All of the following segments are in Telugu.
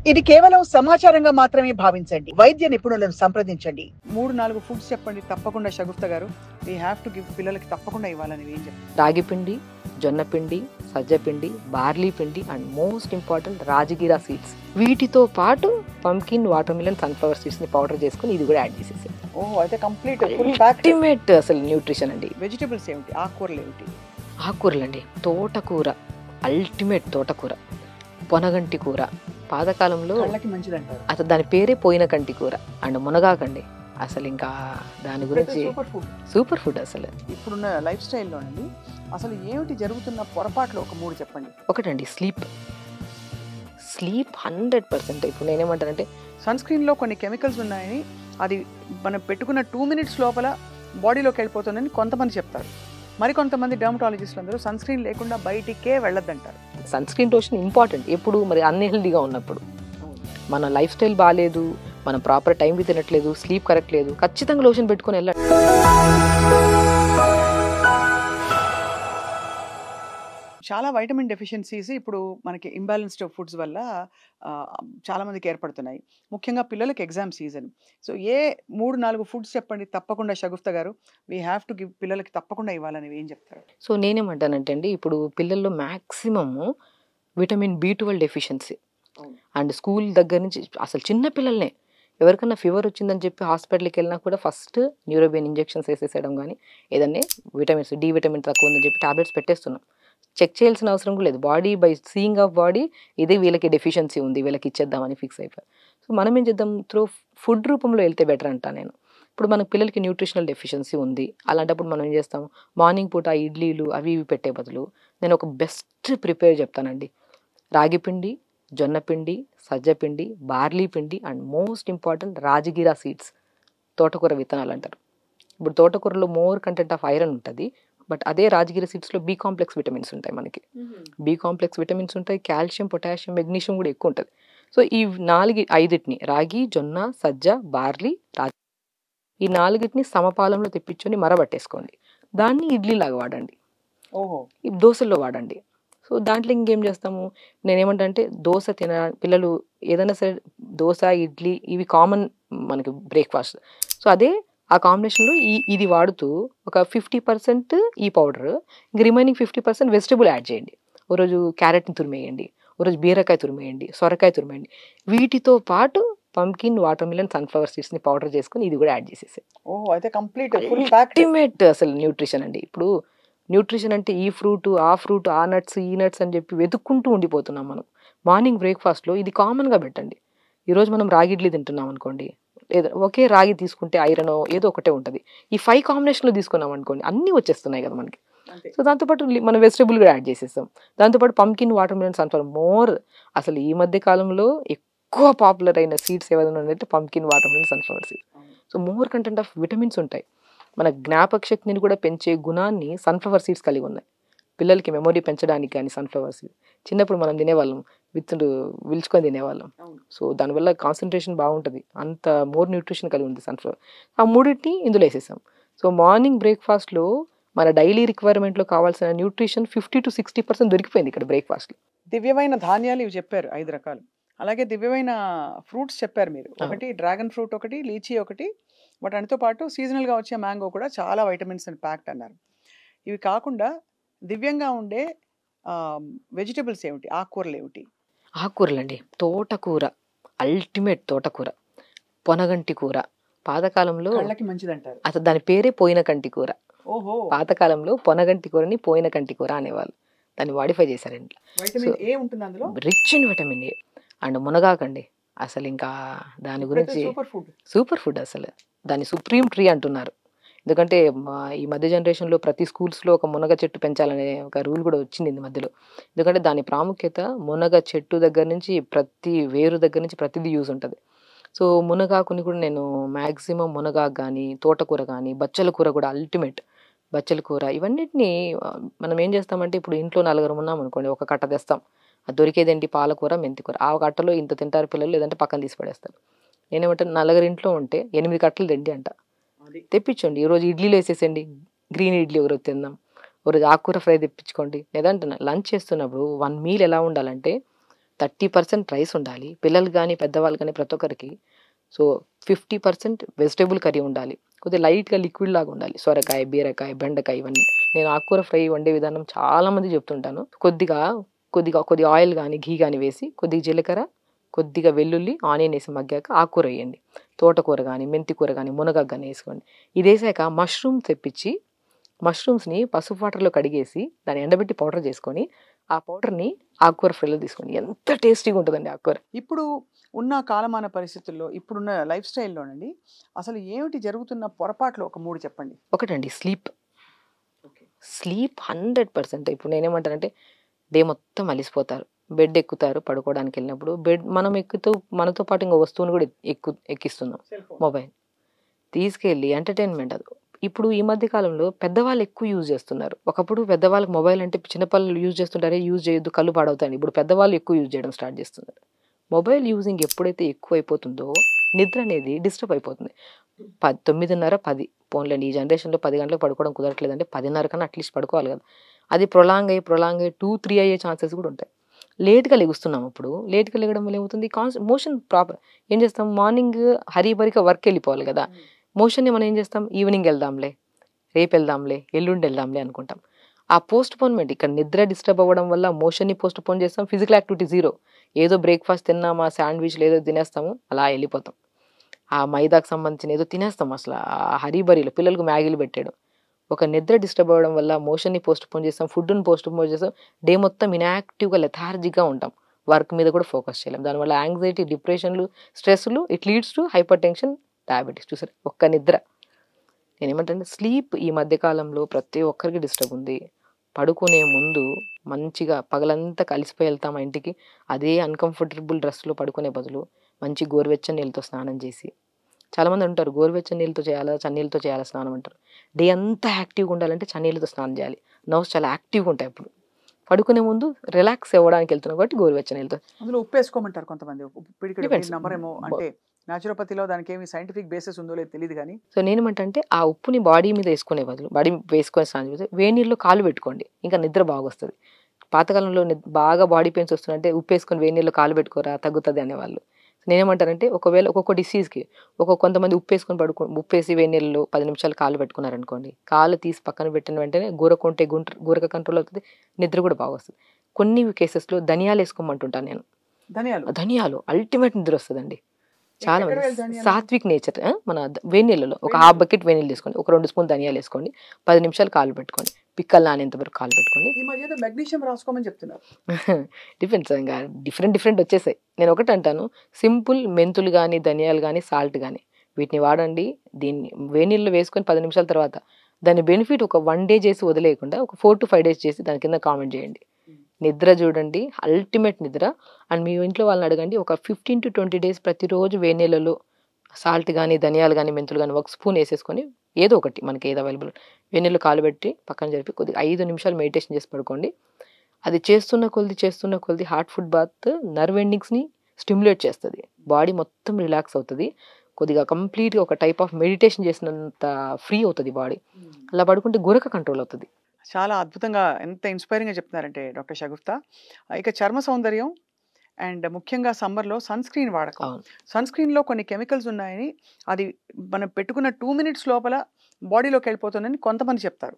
ఇది కేవలం సమాచారంగా మాత్రమే భావించండి. వైద్య నిపుణులను సంప్రదించండి. 3-4 ఫుడ్స్ చెప్పండి తప్పకుండా షగుఫ్తా గారు. వీ హావ్ టు గివ్ పిల్లలకి తప్పకుండా ఇవ్వాలని ఏం చెప్తారు? రాగి పిండి, జొన్న పిండి, సజ్జ పిండి, బార్లీ పిండి and most important rajgira seeds. వీటితో పాటు pumpkin, watermelon, sunflower seeds ని పౌడర్ చేసుకుని ఇది కూడా యాడ్ చేసేసారు. ఓహో, అయితే కంప్లీట్ ఫుల్ ప్యాక్. అల్టిమేట్ అసలు న్యూట్రిషన్ అండి. వెజిటబుల్స్ ఏమిటి? ఆకుకూరలు ఏమిటి? ఆకుకూరలు అండి. తోటకూర, అల్టిమేట్ తోటకూర, పొనగంటి కూర. పాతకాలంలో కళ్ళకి మంచిది అంటారు. అసలు దాని పేరే పోయిన కంటి కూర అండ్ మునగాకండి. అసలు ఇంకా దాని గురించి సూపర్ ఫుడ్. అసలు ఇప్పుడున్న లైఫ్ స్టైల్లోనండి అసలు ఏమిటి జరుగుతున్న పొరపాట్లు ఒక 3 చెప్పండి. ఒకటండి స్లీప్ 100%. ఇప్పుడు నేనేమంటానంటే సన్ స్క్రీన్లో కొన్ని కెమికల్స్ ఉన్నాయని, అది మనం పెట్టుకున్న 2 minutes లోపల బాడీలోకి వెళ్ళిపోతుందని కొంతమంది చెప్తారు. మరికొంతమంది డర్మటాలజిస్టులు అందరూ సన్ స్క్రీన్ లేకుండా బయటికే వెళ్ళొద్దంటారు. Sun screen lotion important. ఎప్పుడు మరి అన్హెల్దీగా ఉన్నప్పుడు, మన లైఫ్ స్టైల్ బాగాలేదు, మనం ప్రాపర్ టైంకి తినట్లేదు, స్లీప్ కరెక్ట్ లేదు, ఖచ్చితంగా లోషన్ పెట్టుకొని వెళ్ళండి. చాలా వైటమిన్ డెఫిషియన్సీస్ ఇప్పుడు మనకి ఇంబ్యాలెన్స్డ్ ఫుడ్స్ వల్ల చాలా మందికి ఏర్పడుతున్నాయి. ముఖ్యంగా పిల్లలకి ఎగ్జామ్ సీజన్. సో 3-4 ఫుడ్స్ చెప్పండి తప్పకుండా షగుఫ్తా గారు. వీ హ్యావ్ టు గివ్ పిల్లలకి తప్పకుండా ఇవ్వాలని ఏం చెప్తారు? సో నేనేమంటానంటే అండి, ఇప్పుడు పిల్లల్లో maximum vitamin B12 deficiency and school దగ్గర నుంచి అసలు చిన్న పిల్లల్నే ఎవరికన్నా ఫీవర్ వచ్చిందని చెప్పి హాస్పిటల్కి వెళ్ళినా కూడా ఫస్ట్ న్యూరోబియన్ ఇంజెక్షన్స్ వేసేసేయడం, కానీ ఏదన్నా విటమిన్స్ D విటమిన్ తక్కువ ఉందని చెప్పి టాబ్లెట్స్ పెట్టేస్తున్నాం. చెక్ చేయాల్సిన అవసరం కూడా లేదు. Body by seeing of body ఇది వీళ్ళకి డెఫిషియన్సీ ఉంది, వీళ్ళకి ఇచ్చేద్దామని ఫిక్స్ అయిపోయారు. సో మనం ఏం చేద్దాం, త్రూ ఫుడ్ రూపంలో వెళ్తే బెటర్ అంటా నేను. ఇప్పుడు మనకు పిల్లలకి న్యూట్రిషనల్ డెఫిషియన్సీ ఉంది, అలాంటప్పుడు మనం ఏం చేస్తాం, మార్నింగ్ పూట ఇడ్లీలు అవి ఇవి పెట్టే బదులు నేను ఒక బెస్ట్ ప్రిపేర్ చెప్తానండి. రాగి పిండి, జొన్న పిండి, సజ్జ పిండి, బార్లీ పిండి and most important rajgira seeds, తోటకూర విత్తనాలు అంటారు. ఇప్పుడు తోటకూరలో మోర్ కంటెంట్ ఆఫ్ ఐరన్ ఉంటుంది, బట్ అదే రాజగిరి సీడ్స్లో B కాంప్లెక్స్ విటమిన్స్ ఉంటాయి. మనకి B కాంప్లెక్స్ విటమిన్స్ ఉంటాయి, కాల్షియం, పొటాషియం, మెగ్నీషియం కూడా ఎక్కువ ఉంటుంది. సో ఈ 4-5 రాగి, జొన్న, సజ్జ, బార్లీ, రాగి, ఈ 4 సమపాలంలో తెప్పించుకొని మరబట్టేసుకోండి. దాన్ని ఇడ్లీలాగా వాడండి, ఓహో, ఈ దోశల్లో వాడండి. సో దాంట్లో ఇంకేం చేస్తాము, నేనేమంటా అంటే దోశ పిల్లలు ఏదైనా సరే దోశ, ఇడ్లీ ఇవి కామన్ మనకి బ్రేక్ఫాస్ట్. సో అదే ఆ కాంబినేషన్లో ఇది వాడుతూ ఒక 50% ఈ పౌడర్, ఇంక రిమైనింగ్ 50% వెజిటబుల్ యాడ్ చేయండి. ఓ రోజు క్యారెట్ని తురిమేయండి, ఓ రోజు బీరకాయ తురిమేయండి, సొరకాయ తురిమేయండి. వీటితో పాటు పంకిన్, వాటర్ మిలన్, సన్ఫ్లవర్ సీడ్స్ని పౌడర్ చేసుకుని ఇది కూడా యాడ్ చేసేసాయి. ఓహో, అయితే కంప్లీట్ ఫుల్ ప్యాక్. అల్టిమేట్ అసలు న్యూట్రిషన్ అండి. ఇప్పుడు న్యూట్రిషన్ అంటే ఈ ఫ్రూట్, ఆ నట్స్, ఈ నట్స్ అని చెప్పి వెతుక్కుంటూ ఉండిపోతున్నాం మనం. మార్నింగ్ బ్రేక్ఫాస్ట్లో ఇది కామన్గా పెట్టండి. ఈరోజు మనం రాగి ఇడ్లీ తింటున్నాం అనుకోండి, లేదా ఒకే రాగి తీసుకుంటే ఐరన్ ఏదో ఒకటే ఉంటుంది. ఈ 5 కాంబినేషన్లో తీసుకున్నాం అనుకోండి, అన్నీ వచ్చేస్తున్నాయి కదా మనకి. సో దాంతోపాటు మనం వెజిటబుల్ కూడా యాడ్ చేసేస్తాం. దాంతోపాటు pumpkin, watermelon, sunflower more. అసలు ఈ మధ్య కాలంలో ఎక్కువ పాపులర్ అయిన సీడ్స్ ఏదైనా అంటే pumpkin, watermelon, sunflower seed. So more content of vitamins ఉంటాయి. మన జ్ఞాపక శక్తిని కూడా పెంచే గుణాన్ని సన్ఫ్లవర్ సీడ్స్ కలిగి ఉన్నాయి. పిల్లలకి మెమొరీ పెంచడానికి కానీ సన్ఫ్లవర్ సీడ్ చిన్నప్పుడు మనం తినేవాళ్ళం, విత్తులు విల్చుకొని తినేవాళ్ళం. సో దానివల్ల కాన్సన్ట్రేషన్ బాగుంటుంది, అంత మోర్ న్యూట్రిషన్ కలిగి ఉంది సన్ఫ్లవర్. ఆ మూడింటిని ఇందులో వేసేసాం. సో మార్నింగ్ బ్రేక్ఫాస్ట్లో మన డైలీ రిక్వైర్మెంట్లో కావాల్సిన న్యూట్రిషన్ 50-60% దొరికిపోయింది ఇక్కడ బ్రేక్ఫాస్ట్లో. దివ్యమైన ధాన్యాలు ఇవి చెప్పారు 5 రకాలు. అలాగే దివ్యమైన ఫ్రూట్స్ చెప్పారు మీరు. ఒకటి డ్రాగన్ ఫ్రూట్, ఒకటి లీచీ, ఒకటి వాటితో పాటు సీజనల్గా వచ్చే మ్యాంగో కూడా చాలా వైటమిన్స్ అండ్ ప్యాక్డ్ అన్నారు. ఇవి కాకుండా దివ్యంగా ఉండే వెజిటబుల్స్ ఏమిటి? ఆకుకూరలు ఏమిటి? ఆకుకూరలండి. తోటకూర, అల్టిమేట్ తోటకూర, పొనగంటి కూర. పాతకాలంలో కళ్ళకి మంచిది అంటారు. అసలు దాని పేరే పోయిన కంటి కూర. ఓహో, పాతకాలంలో పొనగంటి కూరని పోయిన కంటి కూర అనేవాళ్ళు. దాన్ని మాడిఫై చేశారండి. వైటమిన్ ఏ ఉంటుంది అందులో, rich in vitamin A and మునగాకండి. అసలు ఇంకా దాని గురించి సూపర్ ఫుడ్. అసలు దాన్ని సుప్రీం ట్రీ అంటున్నారు. ఎందుకంటే ఈ మధ్య జనరేషన్లో ప్రతి స్కూల్స్లో ఒక మునగ చెట్టు పెంచాలనే ఒక రూల్ కూడా వచ్చింది ఈ మధ్యలో. ఎందుకంటే దాని ప్రాముఖ్యత, మునగ చెట్టు దగ్గర నుంచి ప్రతి వేరు దగ్గర నుంచి ప్రతిదీ యూజ్ ఉంటుంది. సో మునగాకుని కూడా నేను మ్యాక్సిమం మునగాకు కానీ, తోటకూర కానీ, బచ్చల కూర కూడా అల్టిమేట్. బచ్చల కూర ఇవన్నిటిని మనం ఏం చేస్తామంటే, ఇప్పుడు ఇంట్లో 4 ఉన్నాం అనుకోండి, ఒక కట్ట తెస్తాం. అది దొరికేదేంటి, పాలకూర, మెంతికూర. ఆ కట్టలో ఇంత తింటారు పిల్లలు, లేదంటే పక్కన తీసి పడేస్తారు. నేనేమంటే 4 ఇంట్లో ఉంటే 8 కట్టలు తిండి అంట. తెప్పించండి. ఈరోజు ఇడ్లీలు వేసేసండి, గ్రీన్ ఇడ్లీ ఒకరోజు తిందాం, ఒకరోజు ఆకుకూర ఫ్రై తెప్పించుకోండి. లేదంటే లంచ్ చేస్తున్నప్పుడు 1 మీల్ ఎలా ఉండాలంటే 30% రైస్ ఉండాలి, పిల్లలు కానీ పెద్దవాళ్ళు కానీ ప్రతి ఒక్కరికి. సో 50% వెజిటేబుల్ కర్రీ ఉండాలి, కొద్దిగా లైట్గా లిక్విడ్ లాగా ఉండాలి, సొరకాయ, బీరకాయ, బెండకాయ ఇవన్నీ. నేను ఆకుకూర ఫ్రై వండే విధానం చాలామంది చెప్తుంటాను. కొద్దిగా ఆయిల్ కానీ ఘీ కానీ వేసి, కొద్దిగా జీలకర్ర, కొద్దిగా వెల్లుల్లి, ఆనియన్ వేసి మగ్గాక ఆకుకూర వేయండి. తోటకూర కానీ, మెంతి కూర కానీ, మునగాకు కానీ వేసుకోండి. ఇది వేసాక మష్రూమ్ తెప్పించి, మష్రూమ్స్ని పసుపు వాటర్లో కడిగేసి దాన్ని ఎండబెట్టి పౌడర్ చేసుకొని, ఆ పౌడర్ని ఆకుకూర ఫ్రైలో తీసుకోండి. ఎంత టేస్టీగా ఉంటుందండి ఆకుకూర. ఇప్పుడు ఉన్న కాలమాన పరిస్థితుల్లో, ఇప్పుడున్న లైఫ్ స్టైల్లోనండి, అసలు ఏమిటి జరుగుతున్న పొరపాట్లు ఒక 3 చెప్పండి. ఒకటండి స్లీప్. స్లీప్ 100%. ఇప్పుడు నేనేమంటానంటే, డే మొత్తం అలిసిపోతారు, బెడ్ ఎక్కుతారు, పడుకోవడానికి వెళ్ళినప్పుడు మనం ఎక్కుతూ మనతో పాటు ఇంకో వస్తువుని కూడా ఎక్కిస్తున్నాం, మొబైల్ తీసుకెళ్ళి ఎంటర్టైన్మెంట్. అది ఇప్పుడు ఈ మధ్య కాలంలో పెద్దవాళ్ళు ఎక్కువ యూజ్ చేస్తున్నారు. ఒకప్పుడు పెద్దవాళ్ళకి మొబైల్ అంటే చిన్నపిల్లలు యూజ్ చేస్తుంటారే, యూజ్ చేయొద్దు కళ్ళు పాడవుతాయి. ఇప్పుడు పెద్దవాళ్ళు ఎక్కువ యూజ్ చేయడం స్టార్ట్ చేస్తున్నారు. మొబైల్ యూజింగ్ ఎప్పుడైతే ఎక్కువ అయిపోతుందో నిద్ర అనేది డిస్టర్బ్ అయిపోతుంది. 9:30, 10 పోన్లేండి, ఈ జనరేషన్లో 10 గంటలకు పడుకోవడం కుదరట్లేదంటే 10:30 కన్నా అట్లీస్ట్ పడుకోవాలి కదా. అది ప్రొలాంగ్ అయ్యి 2-3 అయ్యే ఛాన్సెస్ కూడా ఉంటాయి. లేట్గా లెగుస్తున్నాం. ఇప్పుడు లేట్గా లెగడం వల్ల ఏమవుతుంది, మోషన్ ప్రాపర్ ఏం చేస్తాం, మార్నింగ్ హరీబరిగా వర్క్ వెళ్ళిపోవాలి కదా, మోషన్ని మనం ఏం చేస్తాం, ఈవినింగ్ వెళ్దాంలే, రేపు వెళ్దాంలే, ఎల్లుండి వెళ్దాంలే అనుకుంటాం. ఆ పోస్ట్ పోన్మెంట్, ఇక్కడ నిద్ర డిస్టర్బ్ అవ్వడం వల్ల మోషన్ని పోస్ట్ పోన్ చేస్తాం, ఫిజికల్ యాక్టివిటీ జీరో. ఏదో బ్రేక్ఫాస్ట్ తిన్నామా, శాండ్విచ్లు ఏదో తినేస్తాము, అలా వెళ్ళిపోతాం. ఆ మైదాకు సంబంధించిన ఏదో తినేస్తాం. అసలు ఆ హరీబరీలో పిల్లలకు మ్యాగీలు పెట్టాడు. ఒక నిద్ర డిస్టర్బ్ అవ్వడం వల్ల మోషన్ని పోస్ట్ పోన్ చేస్తాం, ఫుడ్ని పోస్ట్ పోన్ చేస్తాం, డే మొత్తం ఇన్యాక్టివ్గా లెథార్జిక్గా ఉంటాం, వర్క్ మీద కూడా ఫోకస్ చేయలేం. దానివల్ల యాంగ్జైటీ, డిప్రెషన్లు, స్ట్రెస్లు, it leads to hypertension, diabetes. చూసారు, ఒక్క నిద్ర. నేనేమంటే స్లీప్ ఈ మధ్యకాలంలో ప్రతి ఒక్కరికి డిస్టర్బ్ ఉంది. పడుకునే ముందు మంచిగా పగలంతా కలిసిపోయి వెళ్తాం ఇంటికి, అదే అన్కంఫర్టబుల్ డ్రెస్లో పడుకునే బదులు మంచి గోరువెచ్చని నీళ్ళతో స్నానం చేసి, చాలామంది అంటారు గోరువెచ్చని నీళ్ళతో చేయాలా, చన్నీళ్ళతో చేయాలా స్నానం అంటారు. డే అంతా యాక్టివ్గా ఉండాలంటే చన్నీళ్ళతో స్నానం చేయాలి. నర్వ్స్ చాలా యాక్టివ్గా ఉంటాయి. అప్పుడు పడుకునే ముందు రిలాక్స్ అవ్వడానికి వెళ్తున్నాం కాబట్టి గోరువెచ్చని నీళ్ళతో. అందులో ఉప్పు వేసుకోమంటారు కొంతమంది, పిడికిడి నమ్మరేమో, అంటే న్యాచురోపతిలో దానికి ఏమి సైంటిఫిక్ బేసిస్ ఉందో లేదు తెలియదు కానీ. సో నేనేమంటే ఆ ఉప్పుని బాడీ మీద వేసుకునే బదులు, బాడీ వేసుకొని స్నానం చేసి వేడి నీళ్ళు కాలు పెట్టుకోండి, ఇంకా నిద్ర బాగా వస్తుంది. పాతకాలంలో బాగా బాడీ పెయిన్స్ వస్తుందంటే ఉప్పు వేసుకొని వేడి నీళ్ళు కాలు పెట్టుకోరా తగ్గుతుంది అనేవాళ్ళు. నేనేమంటానంటే ఒకవేళ ఒక్కొక్క డిసీజ్కి కొంతమంది ఉప్పేసి వేడి నీళ్ళు 10 నిమిషాలు కాలు పెట్టుకున్నారనుకోండి, కాలు తీసి పక్కన పెట్టిన వెంటనే గూరక కంట్రోల్ అవుతుంది, నిద్ర కూడా బాగా వస్తుంది. కొన్ని కేసెస్లో ధనియాలు వేసుకోమంటుంటాను నేను. ధనియాలు అల్టిమేట్ నిద్ర వస్తుందండి. చాలా మంది సాత్విక్ నేచర్. మన వేడి నీళ్ళలో ఒక హాఫ్ బకెట్ వేడి నీళ్ళు తీసుకోండి, ఒక 2 స్పూన్ ధనియాలు వేసుకోండి, 10 నిమిషాలు కాలు పెట్టుకోండి, పిక్కలు నానేంత వరకు కాలు పెట్టుకోండి. మెగ్నీషియం రాసుకోమని చెప్తున్నారు. డిఫరెన్స్ ఇంకా డిఫరెంట్ వచ్చేసాయి. నేను ఒకటి అంటాను, సింపుల్ మెంతులు కానీ, ధనియాలు కానీ, సాల్ట్ కానీ వీటిని వాడండి. దీన్ని వేడి నీళ్ళు వేసుకొని 10 నిమిషాల తర్వాత దాని బెనిఫిట్ ఒక 1 డే చేసి వదిలేయకుండా ఒక 4 to 5 days చేసి దాని కింద కామెంట్ చేయండి. నిద్ర చూడండి, అల్టిమేట్ నిద్ర. అండ్ మీ ఇంట్లో వాళ్ళని అడగండి, ఒక 15 to 20 days ప్రతిరోజు వేడి నీళ్ళలో సాల్ట్ కానీ, ధనియాలు కానీ, మెంతులు కానీ 1 స్పూన్ వేసేసుకొని, ఏదో ఒకటి మనకి ఏది అవైలబుల్, వేడి నీళ్ళు కాలు పెట్టి పక్కన జరిపి కొద్దిగా 5 నిమిషాలు మెడిటేషన్ చేసి పడుకోండి. అది చేస్తున్న కొద్ది హార్ట్ ఫుడ్ బాత్ నర్వ్ ఎండింగ్స్ని స్టిమ్యులేట్ చేస్తుంది, బాడీ మొత్తం రిలాక్స్ అవుతుంది, కొద్దిగా కంప్లీట్గా ఒక టైప్ ఆఫ్ మెడిటేషన్ చేసినంత ఫ్రీ అవుతుంది బాడీ. అలా పడుకుంటే గురక కంట్రోల్ అవుతుంది. చాలా అద్భుతంగా, ఎంత ఇన్స్పైరింగ్గా చెప్తున్నారంటే డాక్టర్ షగుఫ్తా. ఇక చర్మ సౌందర్యం అండ్ ముఖ్యంగా సమ్మర్లో సన్ స్క్రీన్ వాడకం. సన్ స్క్రీన్లో కొన్ని కెమికల్స్ ఉన్నాయని, అది మనం పెట్టుకున్న 2 minutes లోపల బాడీలోకి వెళ్ళిపోతుందని కొంతమంది చెప్తారు.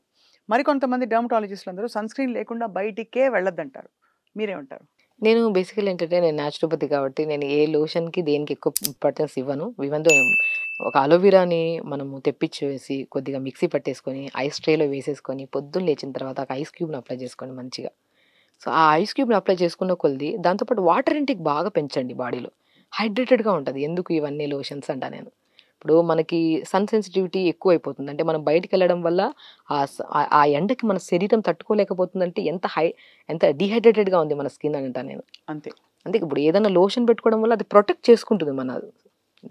మరికొంతమంది డర్మటాలజిస్టులు అందరూ సన్ స్క్రీన్ లేకుండా బయటికే వెళ్ళొద్దంటారు. మీరేమంటారు? నేను బేసికల్ ఏంటంటే నేను న్యాచురోపతి కాబట్టి నేను ఏ లోషన్కి దేనికి ఎక్కువ ఇంపార్టెన్స్ ఇవ్వను. ఇవంతా ఒక అలోవెరాని మనము తెప్పించేసి కొద్దిగా మిక్సీ పట్టేసుకొని ఐస్ ట్రేలో వేసేసుకొని పొద్దున్న లేచిన తర్వాత ఒక ఐస్ క్యూబ్ని అప్లై చేసుకోండి మంచిగా. సో ఆ ఐస్ క్యూబ్ని అప్లై చేసుకున్న కొద్ది దాంతోపాటు వాటర్ ఇంటేక్ బాగా పెంచండి, బాడీలో హైడ్రేటెడ్గా ఉంటుంది. ఎందుకు ఇవన్నీ లోషన్స్ అంటా నేను, ఇప్పుడు మనకి సన్ సెన్సిటివిటీ ఎక్కువ అయిపోతుంది అంటే మనం బయటికి వెళ్ళడం వల్ల ఆ ఎండకి మన శరీరం తట్టుకోలేకపోతుందంటే ఎంత డిహైడ్రేటెడ్గా ఉంది మన స్కిన్ అంటా నేను. అంతే ఇప్పుడు ఏదైనా లోషన్ పెట్టుకోవడం వల్ల అది ప్రొటెక్ట్ చేసుకుంటుంది. మన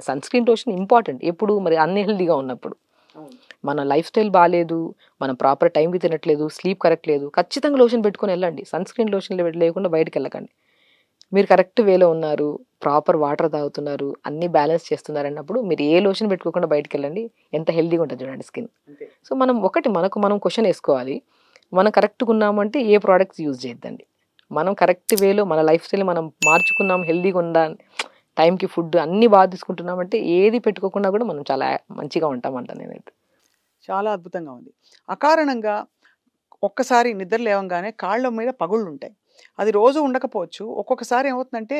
సన్ స్క్రీన్ లోషన్ ఇంపార్టెంట్ ఎప్పుడు, మరి అన్హెల్దీగా ఉన్నప్పుడు, మన లైఫ్ స్టైల్ బాగాలేదు, మనం ప్రాపర్ టైంకి తినట్లేదు, స్లీప్ కరెక్ట్ లేదు, ఖచ్చితంగా లోషన్ పెట్టుకొని వెళ్ళండి. సన్ స్క్రీన్ లోషన్ లేకుండా బయటకు వెళ్ళకండి. మీరు కరెక్ట్ వేలో ఉన్నారు, ప్రాపర్ వాటర్ తాగుతున్నారు, అన్నీ బ్యాలెన్స్ చేస్తున్నారు అన్నప్పుడు మీరు ఏ లోషన్ పెట్టుకోకుండా బయటకు వెళ్ళండి, ఎంత హెల్దీగా ఉంటుంది చూడండి స్కిన్. సో మనం మనం క్వశ్చన్ వేసుకోవాలి, మనం కరెక్ట్గా ఉన్నామంటే ఏ ప్రోడక్ట్స్ యూజ్ చేయొద్దండి. మనం కరెక్ట్ వేలో మన లైఫ్ స్టైల్ మనం మార్చుకున్నాం, హెల్దీగా ఉందా, టైంకి ఫుడ్ అన్నీ బాగా తీసుకుంటున్నామంటే ఏది పెట్టుకోకుండా కూడా మనం చాలా మంచిగా ఉంటామంట నేనైతే. చాలా అద్భుతంగా ఉంది. అకారణంగా ఒక్కసారి నిద్ర లేవంగానే కాళ్ళ మీద పగుళ్ళుంటాయి. అది రోజు ఉండకపోవచ్చు. ఒక్కొక్కసారి ఏమవుతుందంటే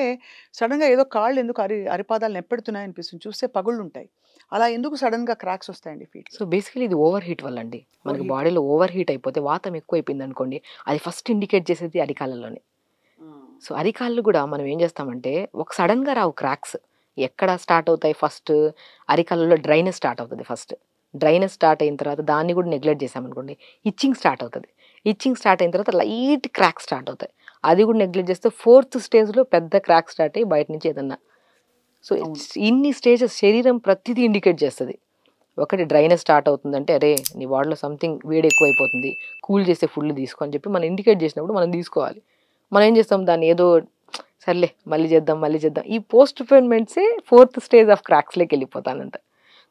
సడెన్‌గా ఏదో కాళ్ళు ఎందుకు అరిపాదాలు నొప్పెడుతున్నాయి అనిపిస్తుంది. చూస్తే పగుళ్ళుంటాయి. అలా ఎందుకు సడెన్‌గా క్రాక్స్ వస్తాయండి ఫీట్‌లో? సో బేసికలీ ఇది ఓవర్ హీట్ వల్ల అండి. ఓవర్ మనకి హీట్. బాడీలో ఓవర్ హీట్ అయిపోతే వాతం ఎక్కువైపోయింది అనుకోండి, అది ఫస్ట్ ఇండికేట్ చేసేది అరికాళ్ళలోనే. ఆ! సో అరికాళ్ళు కూడా మనం ఏం చేస్తామంటే ఒక సడన్‌గా రావు క్రాక్స్. ఎక్కడ స్టార్ట్ అవుతాయి ఫస్ట్, అరికాళ్ళలో డ్రైనెస్ స్టార్ట్ అవుతది ఫస్ట్. డ్రైనెస్ స్టార్ట్ అయిన తర్వాత దాన్ని కూడా నెగ్లెక్ట్ చేశామనుకోండి, ఇచ్చింగ్ స్టార్ట్ అవుతది. ఇచ్చింగ్ స్టార్ట్ అయిన తర్వాత లైట్ క్రాక్స్ స్టార్ట్ అవుతాయి. అది కూడా నెగ్లెక్ట్ చేస్తే ఫోర్త్ స్టేజ్‌లో పెద్ద క్రాక్ స్టార్ట్ అయ్యి బయట నుంచి ఏదన్నా. సో అవును. ఇన్ని స్టేజెస్ శరీరం ప్రతిదీ ఇండికేట్ చేస్తది. ఒకటి డ్రైనెస్ స్టార్ట్ అవుతుందంటే, అరే నీ బాడీలో సంథింగ్ వేడి ఎక్కువైపోతుంది, కూల్ చేసే ఫుడ్లు తీసుకో అని చెప్పి మనం ఇండికేట్ చేసినప్పుడు మనం తీసుకోవాలి. మనం ఏం చేస్తాం దాన్ని ఏదో సర్లే మళ్ళీ చేద్దాం మళ్ళీ చేద్దాం, ఈ పోస్ట్ పోన్మెంట్సే ఫోర్త్ స్టేజ్ ఆఫ్ క్రాక్స్లోకి వెళ్ళిపోతానంట.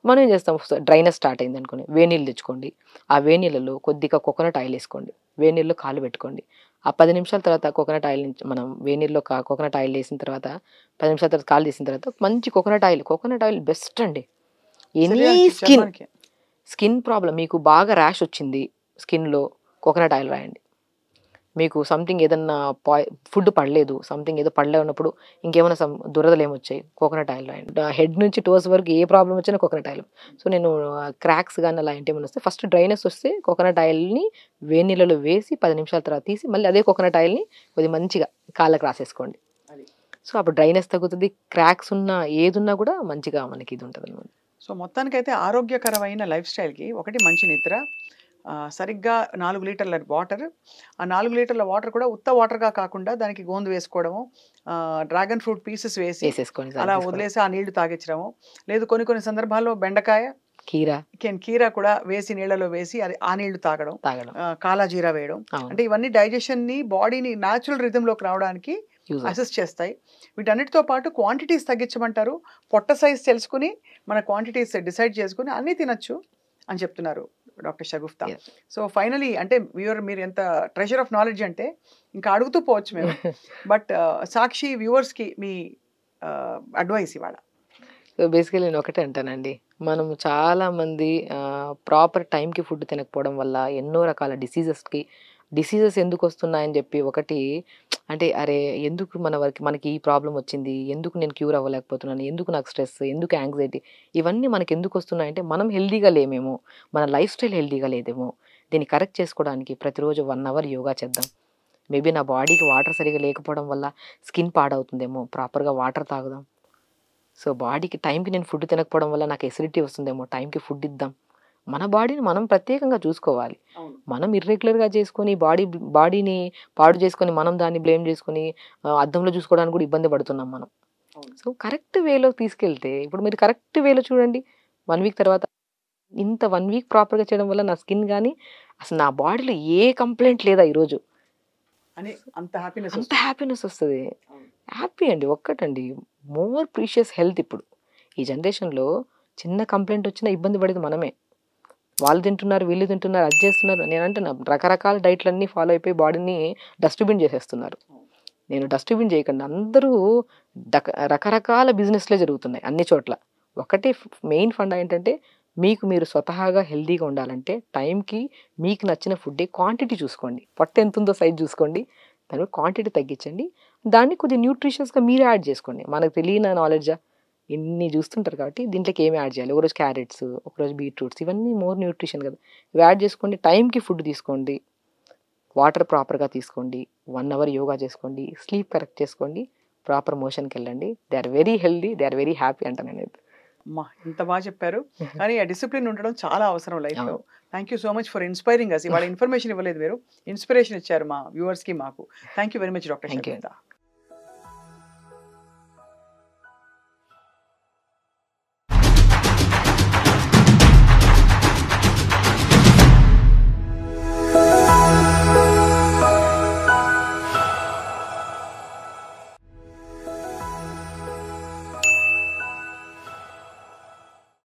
మనం ఏం చేస్తాం, డ్రైనెస్ స్టార్ట్ అయింది అనుకోండి, వేనీళ్ళు తెచ్చుకోండి, ఆ వేనీళ్ళలో కొద్దిగా కోకోనట్ ఆయిల్ వేసుకోండి, వేనీళ్ళు కాలు పెట్టుకోండి. ఆ 10 నిమిషాల తర్వాత కోకోనట్ ఆయిల్ నుంచి మనం వేనీళ్ళలో కోకోనట్ ఆయిల్ వేసిన తర్వాత 10 నిమిషాల తర్వాత కాలు తీసిన తర్వాత మంచి కోకోనట్ ఆయిల్ బెస్ట్ అండి. ఎనీ శరీరానికి, స్కిన్ చర్మానికి. స్కిన్ ప్రాబ్లం మీకు బాగా ర్యాష్ వచ్చింది, స్కిన్లో కోకోనట్ ఆయిల్ రాయండి. మీకు సంథింగ్ ఏదన్నా ఫుడ్ పడలేదు, సంథింగ్ ఏదో పడలేనప్పుడు ఇంకేమైనా దురదలు ఏమొచ్చాయి, కోకోనట్ ఆయిల్ రాయండి. హెడ్ నుంచి టోస్ వరకు ఏ ప్రాబ్లం వచ్చినా కోకోనట్ ఆయిల్. సో నేను క్రాక్స్ కానీ అలా ఏమైనా వస్తే ఫస్ట్ డ్రైనెస్ వస్తే కోకోనట్ ఆయిల్ని వేడి నీళ్ళలో వేసి 10 నిమిషాల తర్వాత తీసి మళ్ళీ అదే కోకోనట్ ఆయిల్ని కొద్దిగా మంచిగా కాళ్ళకి రాసేసుకోండి. అది. సో అప్పుడు డ్రైనెస్ తగ్గుతుంది, క్రాక్స్ ఉన్నా ఏదున్నా కూడా మంచిగా మనకి ఇది ఉంటుంది అనమాట. సో మొత్తానికైతే ఆరోగ్యకరమైన లైఫ్ స్టైల్‌కి ఒకటి మంచి నిద్ర, సరిగ్గా 4 లీటర్ల వాటర్. ఆ 4 లీటర్ల వాటర్ కూడా ఉత్త వాటర్‌గా కాకుండా దానికి గోందు వేసుకోవడము, డ్రాగన్ ఫ్రూట్ పీసెస్ వేసి వేసేసుకొని అలా తీసుకోవడం, వదిలేసి ఆ నీళ్లు తాగిచ్చడము. లేదు కొన్ని కొన్ని సందర్భాల్లో బెండకాయ, కీరా కీరా కూడా వేసి నీళ్ళలో వేసి అది ఆ నీళ్లు తాగడం. తాగడం. కాలా జీరా వేయడం. అవును, అంటే ఇవన్నీ డైజెషన్‌ని, బాడీని న్యాచురల్ రిథమ్‌లోకి రావడానికి యూజ్ అసిస్ట్ చేస్తాయి. వీటన్నిటితో పాటు క్వాంటిటీస్ తగ్గించమంటారు. పొట్ట సైజ్ తెలుసుకొని మన క్వాంటిటీస్ డిసైడ్ చేసుకొని అన్నీ తినొచ్చు అని చెప్తున్నారు డాక్టర్ షగుఫ్తా. సో ఫైనలీ అంటే మీరు ఎంత ట్రెజర్ ఆఫ్ నాలెడ్జ్ అంటే ఇంకా అడుగుతూ పోవచ్చు మేము. బట్ సాక్షి వ్యూవర్స్‌కి మీ అడ్వైస్ ఇవాళ. సో బేసికలీ నేను ఒకటే అంటానండి, మనం చాలామంది ప్రాపర్ టైంకి ఫుడ్ తినకపోవడం వల్ల ఎన్నో రకాల డిసీజెస్ ఎందుకు వస్తున్నాయని చెప్పి ఒకటి అంటే అరే ఎందుకు మనకి ఈ ప్రాబ్లం వచ్చింది, ఎందుకు నేను క్యూర్ అవ్వలేకపోతున్నాను, ఎందుకు నాకు స్ట్రెస్, ఎందుకు యాంగ్జైటీ, ఇవన్నీ మనకి ఎందుకు వస్తున్నాయంటే మనం హెల్దీగా లేమేమో, మన లైఫ్ స్టైల్ హెల్దీగా లేదేమో. దీన్ని కరెక్ట్ చేసుకోవడానికి ప్రతిరోజు 1 అవర్ యోగా చేద్దాం. మేబీ నా బాడీకి వాటర్ సరిగా లేకపోవడం వల్ల స్కిన్ పాడవుతుందేమో, ప్రాపర్గా వాటర్ తాగుదాం. సో బాడీకి టైంకి నేను ఫుడ్ తినకపోవడం వల్ల నాకు ఎసిడిటీ వస్తుందేమో, టైంకి ఫుడ్ ఇద్దాం. మన బాడీని మనం ప్రత్యేకంగా చూసుకోవాలి. అవును. మనం ఇర్రెగ్యులర్గా చేసుకొని బాడీని పాడు చేసుకొని మనం దాన్ని బ్లేమ్ చేసుకొని అద్దంలో చూసుకోవడానికి కూడా ఇబ్బంది పడుతున్నాం మనం. అవును. సో కరెక్ట్ వేలో తీసుకెళ్తే ఇప్పుడు మీరు కరెక్ట్ వేలో చూడండి, 1 వీక్ తర్వాత ఇంత 1 వీక్ ప్రాపర్గా చేయడం వల్ల నా స్కిన్ కానీ అసలు నా బాడీలో ఏ కంప్లైంట్ లేదా ఈరోజు, అని అంత హ్యాపీనెస్ అంత వస్తుంది. హ్యాపీనెస్ వస్తుంది. అవును. హ్యాపీ అండి, ఒక్కటండి, మోర్ ప్రీషియస్ హెల్త్. ఇప్పుడు ఈ జనరేషన్లో చిన్న కంప్లైంట్ వచ్చినా ఇబ్బంది పడేది మనమే. వాళ్ళు తింటున్నారు, వీళ్ళు తింటున్నారు, అది చేస్తున్నారు. నేను అంటున్నా రకరకాల డైట్లన్నీ ఫాలో అయిపోయి బాడీని డస్ట్బిన్ చేసేస్తున్నారు. నేను డస్ట్బిన్ చేయకండి, అందరూ రకరకాల బిజినెస్లే జరుగుతున్నాయి అన్ని చోట్ల. ఒకటి మెయిన్ ఫండా ఏంటంటే మీకు మీరు స్వతహాగా హెల్దీగా ఉండాలంటే టైంకి మీకు నచ్చిన ఫుడ్డే క్వాంటిటీ చూసుకోండి. పొట్ట ఎంత ఉందో సైజ్ చూసుకోండి, దాని క్వాంటిటీ తగ్గించండి, దాన్ని కొద్దిగా న్యూట్రిషియస్గా మీరే యాడ్ చేసుకోండి. మనకు తెలియని నాలెడ్జా, ఇన్ని చూస్తుంటారు కాబట్టి దీంట్లోకి ఏమి యాడ్ చేయాలి, ఒకరోజు క్యారెట్స్, ఒకరోజు బీట్రూట్స్, ఇవన్నీ మోర్ న్యూట్రిషన్ కదా, ఇవి యాడ్ చేసుకోండి. టైంకి ఫుడ్ తీసుకోండి, వాటర్ ప్రాపర్గా తీసుకోండి, 1 అవర్ యోగా చేసుకోండి, స్లీప్ కరెక్ట్ చేసుకోండి, ప్రాపర్ మోషన్కి వెళ్ళండి. They are very healthy, they are very happy అంట నేను. అమ్మా! ఇంత బాగా చెప్పారు. కానీ ఆ డిసిప్లిన్ ఉండడం చాలా అవసరం లైఫ్‌లో. అవును. Thank you so much for inspiring us. ఇవాళ ఇన్ఫర్మేషన్ ఇవ్వలేదు మీరు. ఇన్‌స్పిరేషన్ ఇచ్చారు మా వ్యూవర్స్‌కి, మాకు. Thank you very much doctor thank you. Shagufta.